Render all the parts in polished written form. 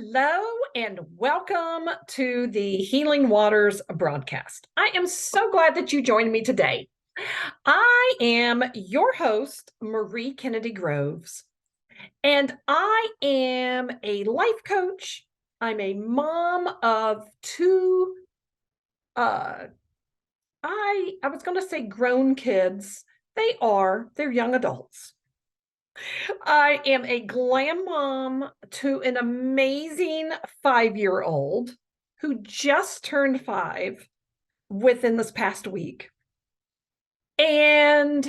Hello and welcome to the Healing Waters broadcast. I am so glad that you joined me today. I am your host, Marie Kennedy Groves, and I am a life coach. I'm a mom of two, I was going to say grown kids. They're young adults. I am a glam mom to an amazing 5-year-old who just turned 5 within this past week. And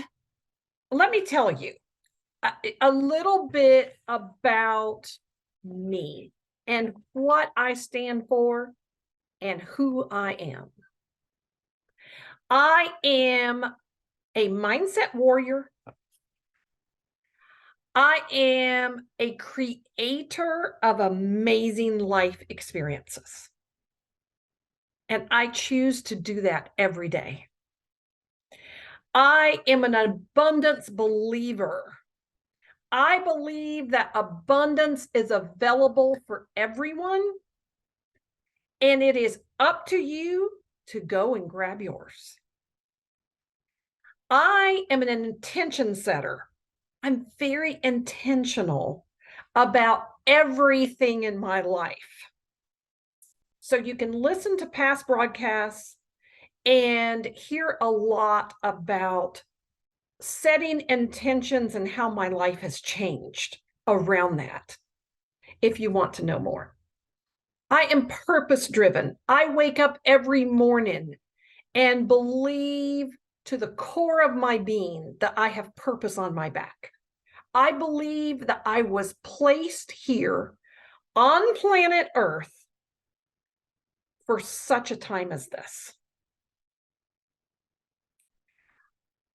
let me tell you a little bit about me and what I stand for and who I am. I am a mindset warrior. I am a creator of amazing life experiences. And I choose to do that every day. I am an abundance believer. I believe that abundance is available for everyone, and it is up to you to go and grab yours. I am an intention setter. I'm very intentional about everything in my life. So you can listen to past broadcasts and hear a lot about setting intentions and how my life has changed around that, if you want to know more. I am purpose driven. I wake up every morning and believe to the core of my being that I have purpose on my back. I believe that I was placed here on planet Earth for such a time as this.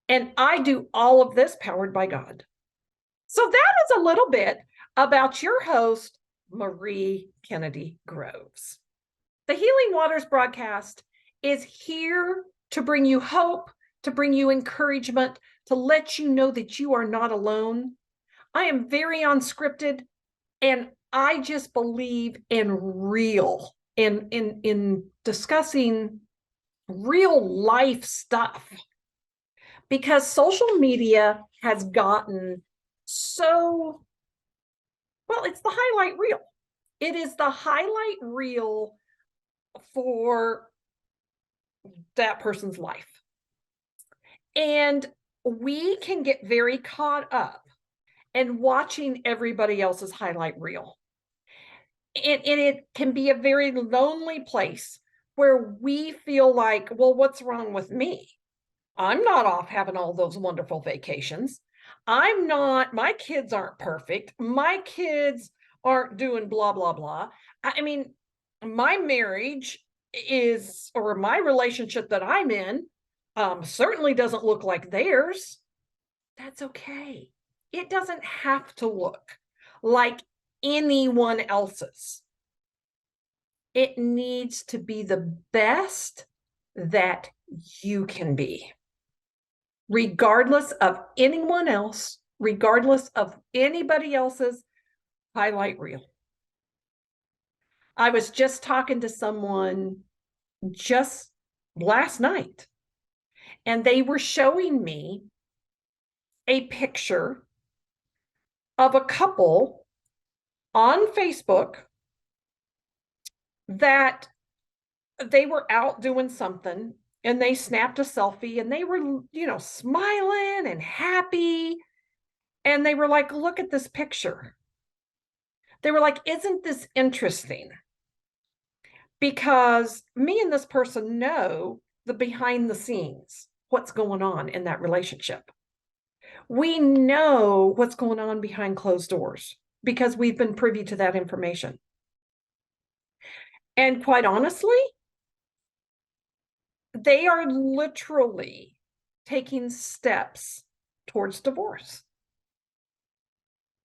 And I do all of this powered by God. So that is a little bit about your host, Marie Kennedy Groves. The Healing Waters broadcast is here to bring you hope, to bring you encouragement, to let you know that you are not alone. I am very unscripted, and I just believe in real, in discussing real life stuff, because social media has gotten so, well, it's the highlight reel. It is the highlight reel for that person's life. And we can get very caught up in watching everybody else's highlight reel. And it can be a very lonely place where we feel like, well, what's wrong with me? I'm not off having all those wonderful vacations. I'm not, my kids aren't perfect. My kids aren't doing blah, blah, blah. I mean, my marriage is, or my relationship that I'm in, certainly doesn't look like theirs. That's okay. It doesn't have to look like anyone else's. It needs to be the best that you can be, regardless of anyone else, regardless of anybody else's highlight reel. I was just talking to someone just last night, and they were showing me a picture of a couple on Facebook that they were out doing something, and they snapped a selfie, and they were, smiling and happy. And they were like, look at this picture. They were like, isn't this interesting? Because me and this person know the behind the scenes, what's going on in that relationship. We know what's going on behind closed doors because we've been privy to that information. And quite honestly, they are literally taking steps towards divorce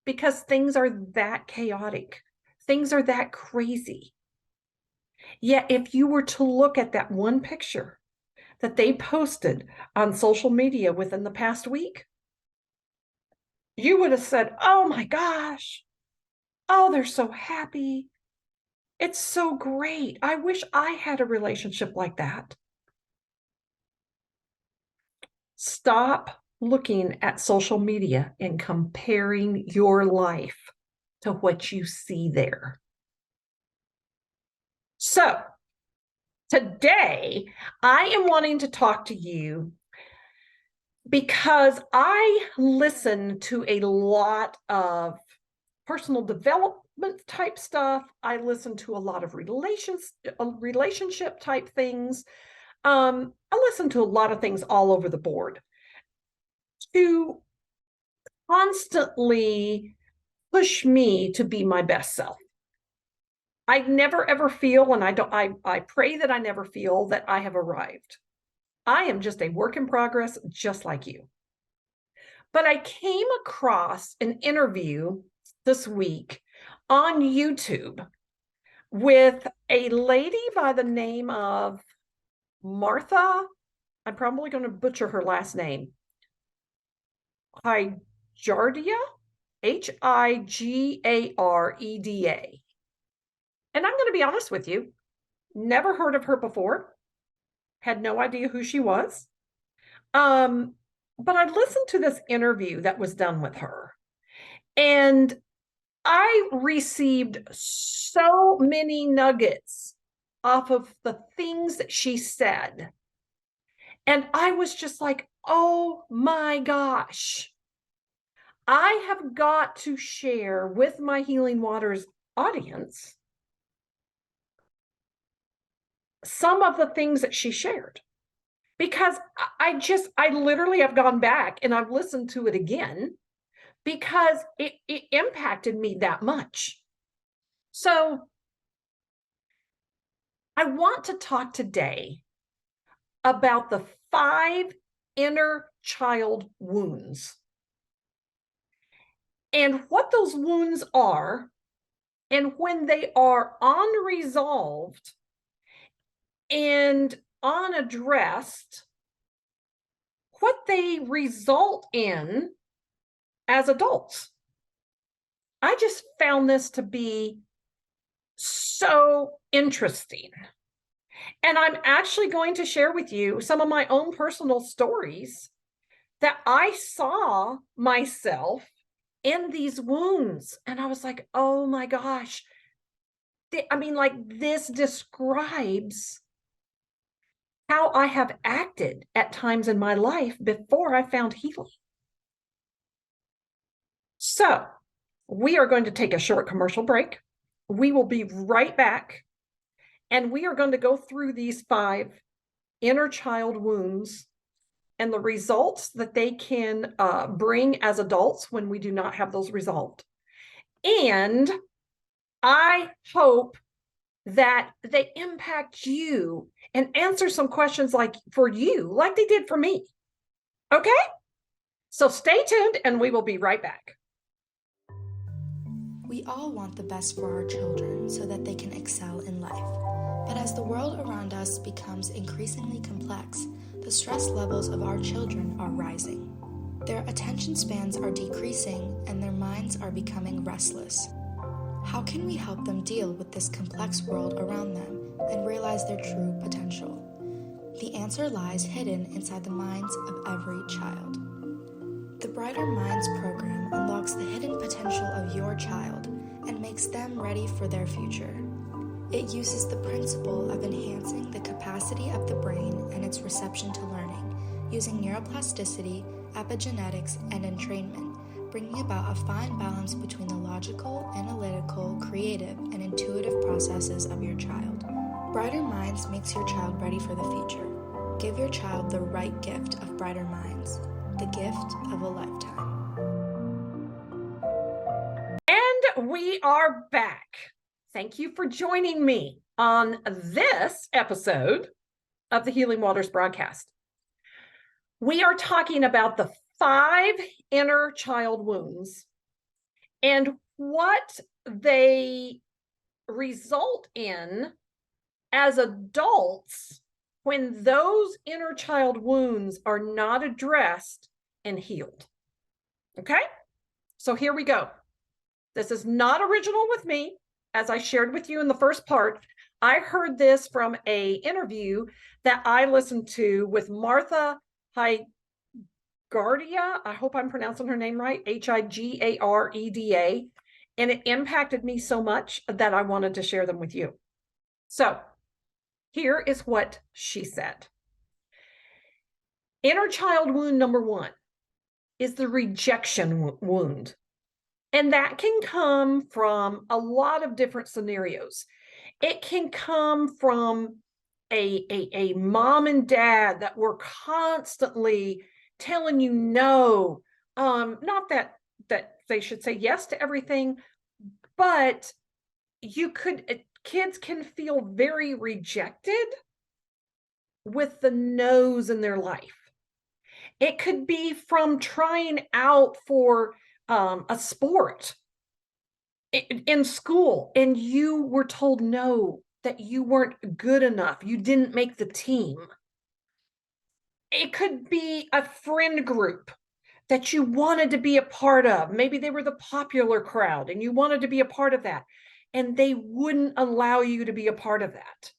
because things are that chaotic. Things are that crazy. Yet if you were to look at that one picture that they posted on social media within the past week, you would have said, oh my gosh, oh, they're so happy. It's so great. I wish I had a relationship like that. Stop looking at social media and comparing your life to what you see there. So, today I am wanting to talk to you because I listen to a lot of personal development type stuff. I listen to a lot of relationship type things. I listen to a lot of things all over the board to constantly push me to be my best self. I never ever feel, and I pray that I never feel that I have arrived. I am just a work in progress, just like you. But I came across an interview this week on YouTube with a lady by the name of Martha. I'm probably going to butcher her last name. Higardia, Higareda. And I'm going to be honest with you, never heard of her before, had no idea who she was. But I listened to this interview that was done with her, and I received so many nuggets off of the things that she said. And I was just like, oh my gosh, I have got to share with my Healing Waters audience some of the things that she shared. Because I literally have gone back and I've listened to it again because it impacted me that much. So I want to talk today about the 5 inner child wounds and what those wounds are, and when they are unresolved and unaddressed, what they result in as adults. I just found this to be so interesting. And I'm actually going to share with you some of my own personal stories that I saw myself in these wounds. And I was like, oh my gosh. I mean, like, this describes how I have acted at times in my life before I found healing. So, we are going to take a short commercial break. We will be right back, and we are going to go through these 5 inner child wounds and the results that they can bring as adults when we do not have those resolved. And I hope that they impact you and answer some questions like for you, like they did for me. Okay? So stay tuned and we will be right back. We all want the best for our children so that they can excel in life. But as the world around us becomes increasingly complex, the stress levels of our children are rising. Their attention spans are decreasing and their minds are becoming restless. How can we help them deal with this complex world around them and realize their true potential? The answer lies hidden inside the minds of every child. The Brighter Minds program unlocks the hidden potential of your child and makes them ready for their future. It uses the principle of enhancing the capacity of the brain and its reception to learning, using neuroplasticity, epigenetics, and entrainment, bringing about a fine balance between the logical, analytical, creative, and intuitive processes of your child. Brighter Minds makes your child ready for the future. Give your child the right gift of Brighter Minds, the gift of a lifetime. And we are back. Thank you for joining me on this episode of the Healing Waters broadcast. We are talking about the 5 inner child wounds and what they result in as adults when those inner child wounds are not addressed and healed. Okay? So here we go. This is not original with me. as I shared with you in the first part, I heard this from a interview that I listened to with Martha Higardia. I hope I'm pronouncing her name right, Higareda. And it impacted me so much that I wanted to share them with you. So here is what she said. Inner child wound number 1 is the rejection wound. And that can come from a lot of different scenarios. It can come from a mom and dad that were constantly telling you no. Not that they should say yes to everything, but kids can feel very rejected with the no's in their life. It could be from trying out for a sport in school and you were told no, that you weren't good enough, you didn't make the team. It could be a friend group that you wanted to be a part of. Maybe they were the popular crowd and you wanted to be a part of that, and they wouldn't allow you to be a part of that.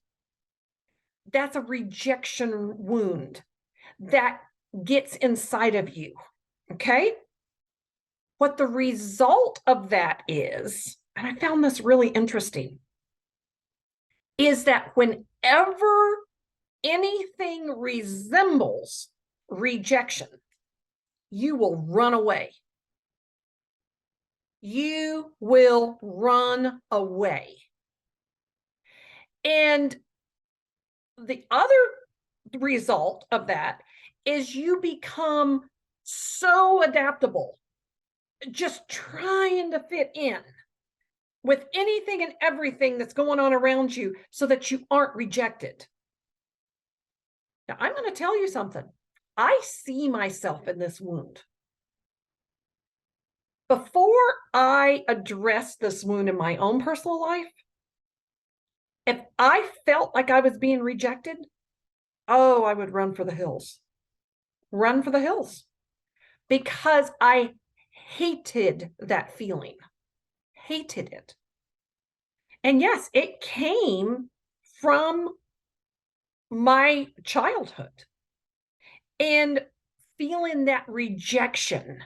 That's a rejection wound that gets inside of you, okay? What the result of that is, and I found this really interesting, is that whenever anything resembles rejection, you will run away. You will run away. And the other result of that is you become so adaptable, just trying to fit in with anything and everything that's going on around you so that you aren't rejected. Now, I'm going to tell you something. I see myself in this wound. Before I addressed this wound in my own personal life, if I felt like I was being rejected, oh, I would run for the hills. Run for the hills. Because I hated that feeling. Hated it. And yes, it came from my childhood and feeling that rejection.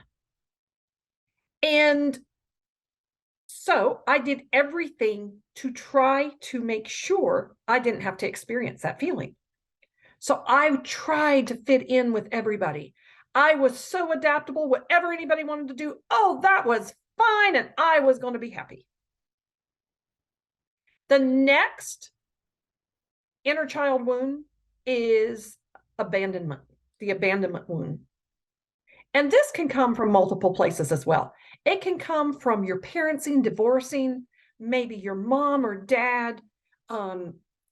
And so I did everything to try to make sure I didn't have to experience that feeling. So I tried to fit in with everybody. I was so adaptable. Whatever anybody wanted to do, oh, that was fine. And I was going to be happy. The next inner child wound is abandonment, the abandonment wound. And this can come from multiple places as well. It can come from your parenting, divorcing, maybe your mom or dad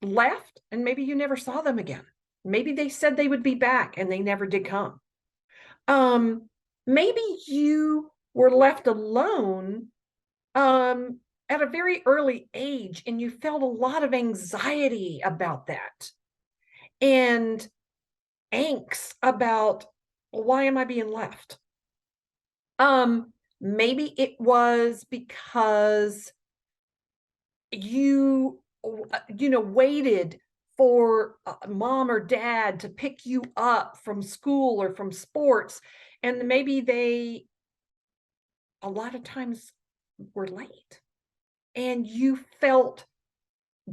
left and maybe you never saw them again. Maybe they said they would be back and they never did come. Maybe you were left alone at a very early age and you felt a lot of anxiety about that and angst about, why am I being left? Maybe it was because you waited for mom or dad to pick you up from school or from sports, and maybe they a lot of times were late and you felt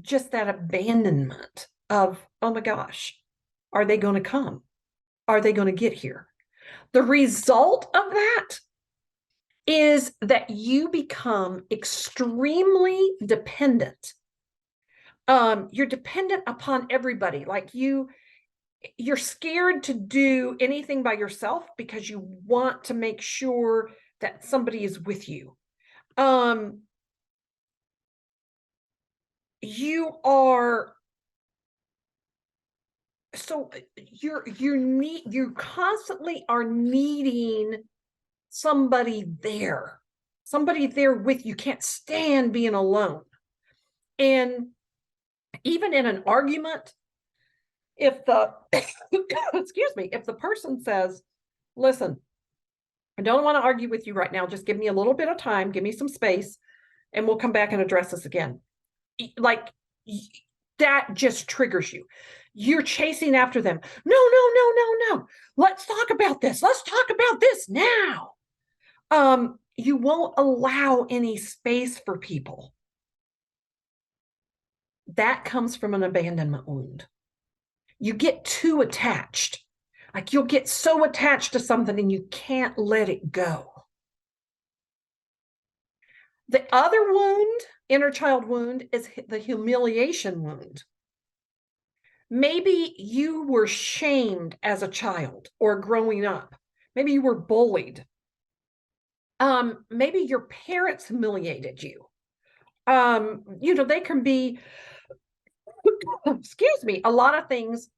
just that abandonment of, oh my gosh, are they going to come? Are they going to get here? The result of that is that you become extremely dependent. You're dependent upon everybody. Like you're scared to do anything by yourself because you want to make sure that somebody is with you. You are so you constantly are needing somebody there with you. Can't stand being alone. And even in an argument, if the excuse me, if the person says, listen, I don't want to argue with you right now, just give me a little bit of time, give me some space, and we'll come back and address this again. Like that just triggers you. You're chasing after them. No, no, no, no, no. Let's talk about this. Let's talk about this now. You won't allow any space for people. That comes from an abandonment wound. You get too attached. Like you'll get so attached to something and you can't let it go. The other wound, inner child wound, is the humiliation wound. Maybe you were shamed as a child or growing up. Maybe you were bullied. Maybe your parents humiliated you. They can be, excuse me, a lot of things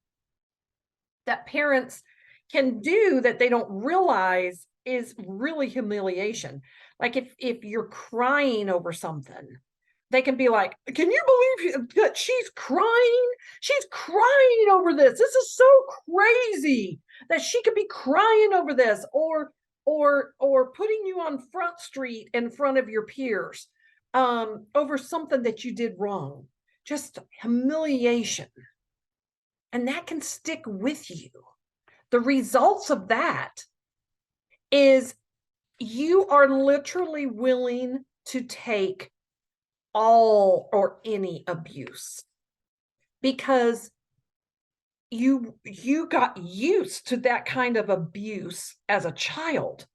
that parents can do that they don't realize is really humiliation. Like if you're crying over something, they can be like, can you believe that she's crying? She's crying over this. This is so crazy that she could be crying over this, or putting you on Front Street in front of your peers over something that you did wrong. Just humiliation. And that can stick with you. The results of that is you are literally willing to take all or any abuse because you got used to that kind of abuse as a child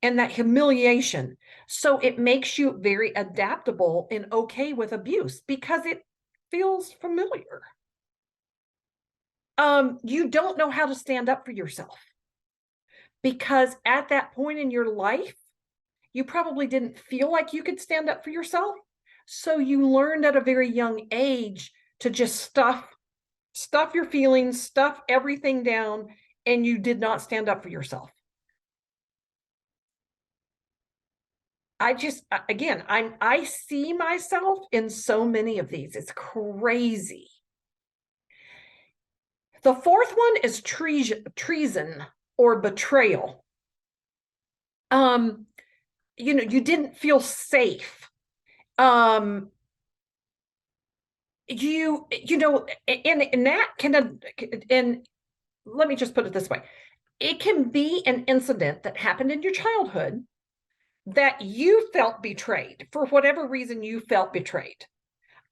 and that humiliation. So it makes you very adaptable and okay with abuse because it feels familiar. You don't know how to stand up for yourself because at that point in your life, you probably didn't feel like you could stand up for yourself. So you learned at a very young age to just stuff your feelings, stuff everything down, and you did not stand up for yourself. I see myself in so many of these. It's crazy. The fourth one is treason or betrayal. You didn't feel safe. And that can, and let me just put it this way. It can be an incident that happened in your childhood that you felt betrayed. For whatever reason, you felt betrayed.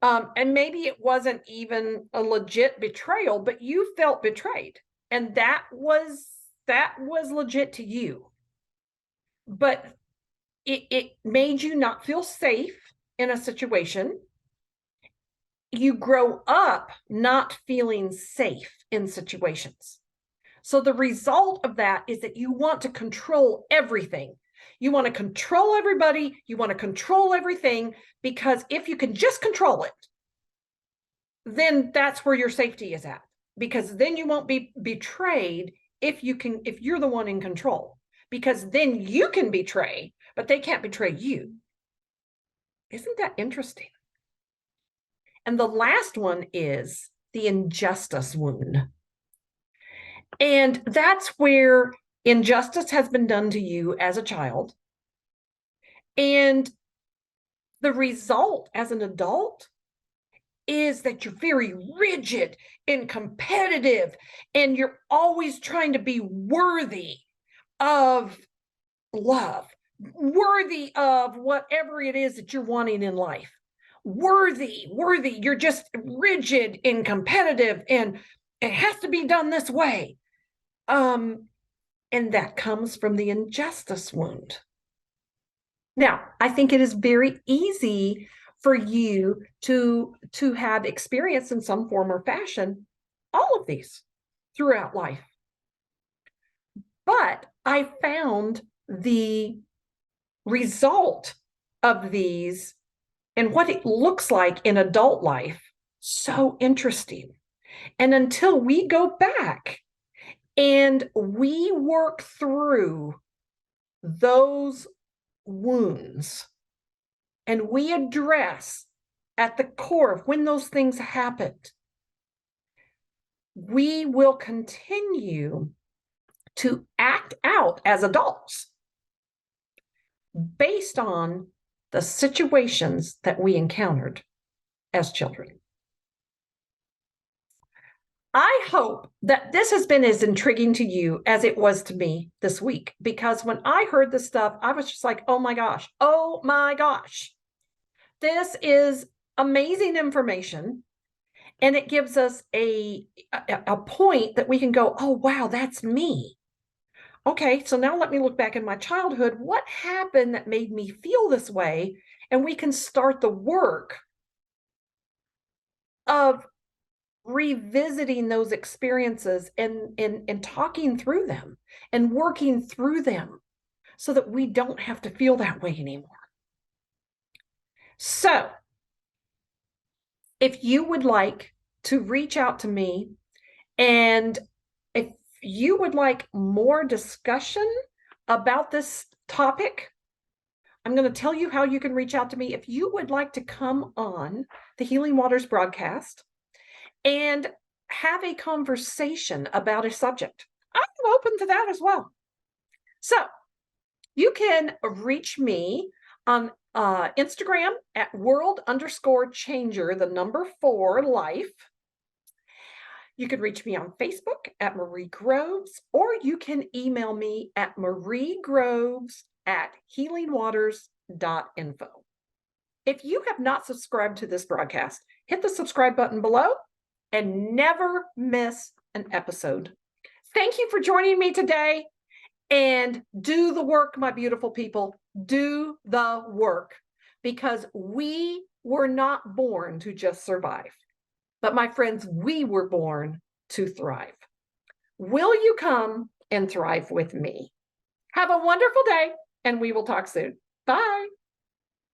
And maybe it wasn't even a legit betrayal, but you felt betrayed. And that was legit to you. But it made you not feel safe in a situation. You grow up not feeling safe in situations. So the result of that is that you want to control everything. You want to control everybody. You want to control everything, because if you can just control it, then that's where your safety is at, because then you won't be betrayed if you're the one in control, because then you can betray, but they can't betray you. Isn't that interesting? And the last one is the injustice wound. And that's where injustice has been done to you as a child. And the result as an adult is that you're very rigid and competitive, and you're always trying to be worthy of love, worthy of whatever it is that you're wanting in life. Worthy. You're just rigid and competitive, and it has to be done this way. And that comes from the injustice wound. Now, I think it is very easy for you to have experience in some form or fashion all of these throughout life. But I found the result of these and what it looks like in adult life so interesting. And until we go back and we work through those wounds and we address at the core of when those things happened, we will continue to act out as adults based on the situations that we encountered as children. I hope that this has been as intriguing to you as it was to me this week, because when I heard this stuff, I was just like, oh my gosh, this is amazing information. And it gives us a point that we can go, oh, wow, that's me. Okay, so now let me look back in my childhood. What happened that made me feel this way? And we can start the work of revisiting those experiences and talking through them and working through them so that we don't have to feel that way anymore. So if you would like to reach out to me, and if you would like more discussion about this topic, I'm going to tell you how you can reach out to me. If you would like to come on the Healing Waters broadcast and have a conversation about a subject, I'm open to that as well. So you can reach me on Instagram at world_changer4life. You can reach me on Facebook at Marie Groves, or you can email me at mariegroves@healingwaters.info. If you have not subscribed to this broadcast, hit the subscribe button below and never miss an episode. Thank you for joining me today, and do the work, my beautiful people. Do the work, because we were not born to just survive. But my friends, we were born to thrive. Will you come and thrive with me? Have a wonderful day, and we will talk soon. Bye.